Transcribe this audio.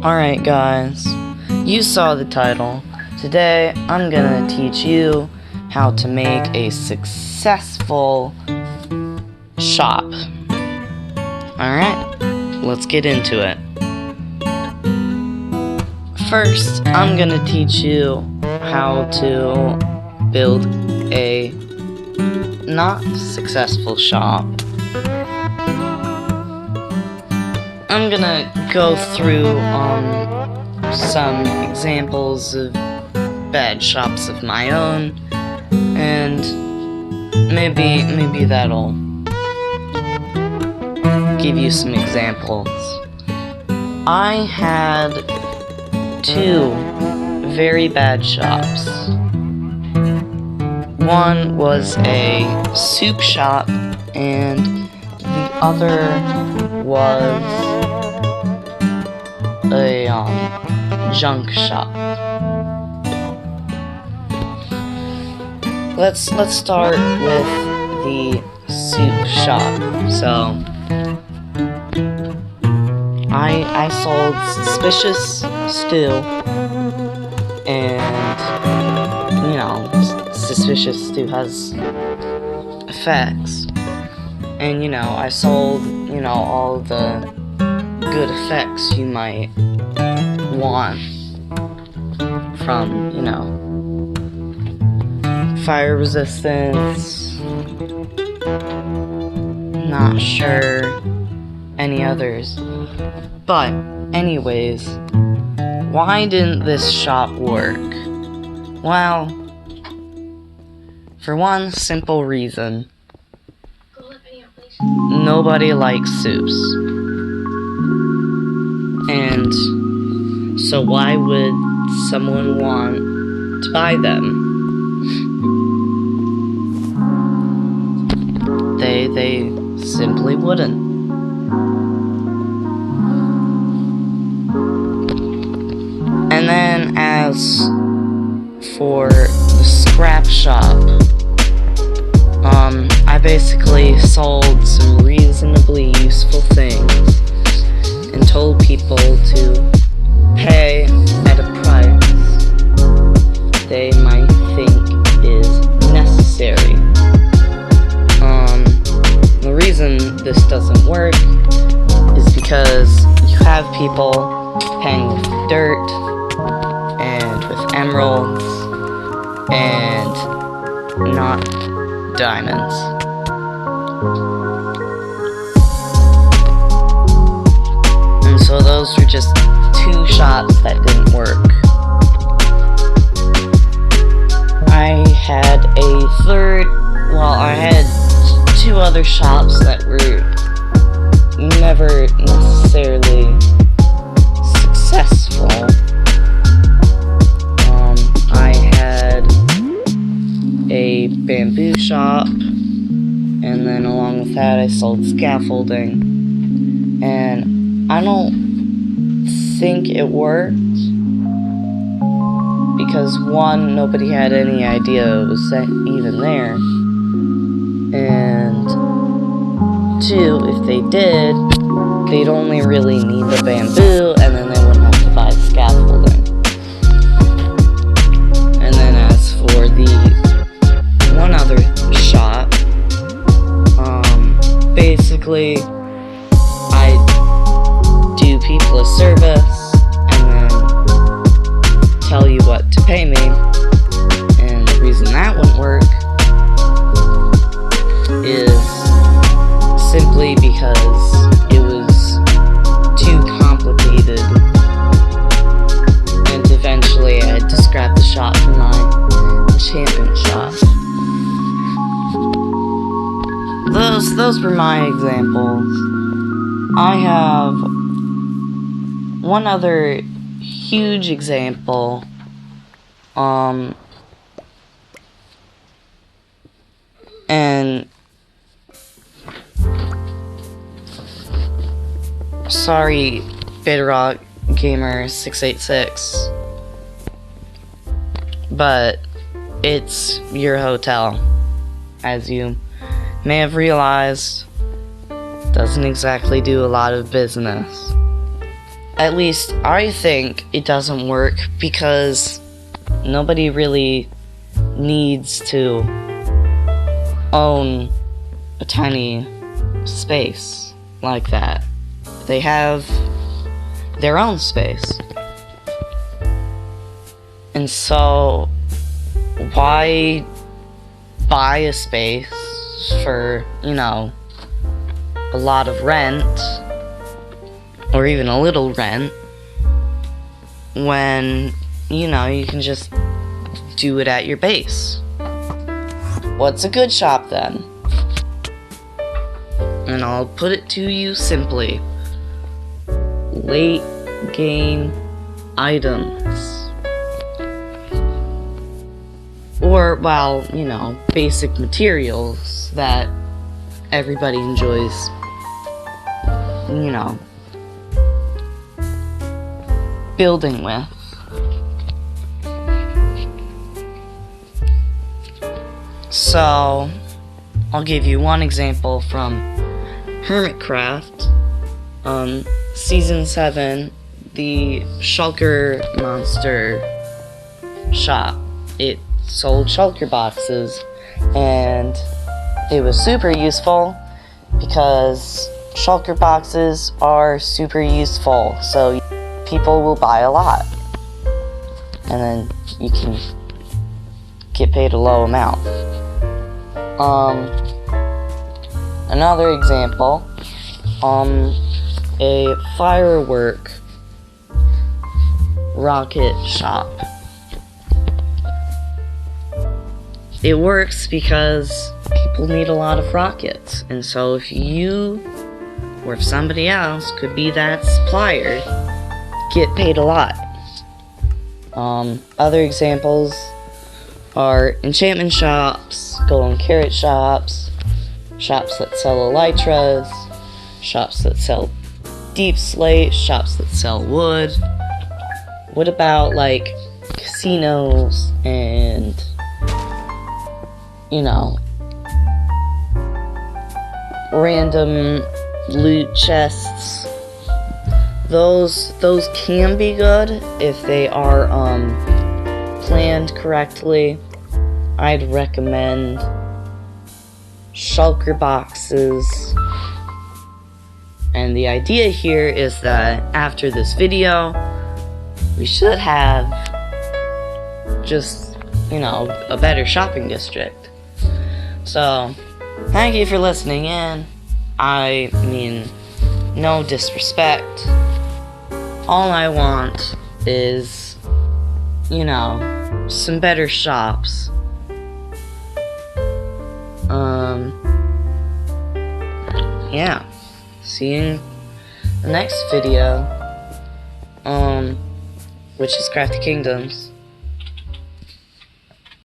Alright guys, you saw the title. Today I'm gonna teach you how to make a successful shop. Alright, let's get into it. First, I'm gonna teach you how to build a not successful shop. I'm gonna go through some examples of bad shops of my own, and maybe that'll give you some examples. I had two very bad shops. One was a soup shop, and the other was a junk shop. Let's start with the soup shop. So I sold suspicious stew, and suspicious stew has effects, and I sold all the good effects you might want from fire resistance, not sure any others. But anyways, why didn't this shop work? Well, for one simple reason: nobody likes soups. And so why would someone want to buy them? They simply wouldn't. And then as for the scrap shop, I basically sold some reasonably useful things and told people to pay at a price they might think is necessary. The reason this doesn't work is because you have people paying with dirt and with emeralds and not diamonds. And so those were just two shops that didn't work. I had I had two other shops that were never necessarily successful. I had a bamboo shop, and then along with that I sold scaffolding, and I don't think it worked because one, nobody had any idea it was even there, and two, if they did, they'd only really need the bamboo, and then they wouldn't have to buy the scaffolding. And then as for the one other shop, basically I do people a service and then tell you what to pay me, and the reason that wouldn't work is simply because it was too complicated, and eventually I had to scrap the shop for my enchantment shop. Those were my examples. I have one other huge example. And sorry, Bedrock Gamer 686, but it's your hotel. As you may have realized, doesn't exactly do a lot of business. at least I think it doesn't work because nobody really needs to own a tiny space like that. They have their own space. And so, why buy a space for, a lot of rent, or even a little rent, when, you can just do it at your base? What's a good shop then? And I'll put it to you simply. Late game items. Or, well, basic materials that everybody enjoys, building with. So, I'll give you one example from Hermitcraft. Season 7, the Shulker Monster shop. It sold Shulker boxes, and it was super useful because Shulker boxes are super useful, so people will buy a lot, and then you can get paid a low amount. Another example, a firework rocket shop. It works because people need a lot of rockets, and so if you or if somebody else could be that supplier, get paid a lot. Other examples are enchantment shops, golden carrot shops, shops that sell elytras, shops that sell deep slate, shops that sell wood. What about, like, casinos and, random loot chests? Those can be good if they are planned correctly. I'd recommend shulker boxes. And the idea here is that after this video, we should have just, a better shopping district. So, thank you for listening in. I mean, no disrespect. All I want is, some better shops. Yeah. See you in the next video, which is Crafty Kingdoms.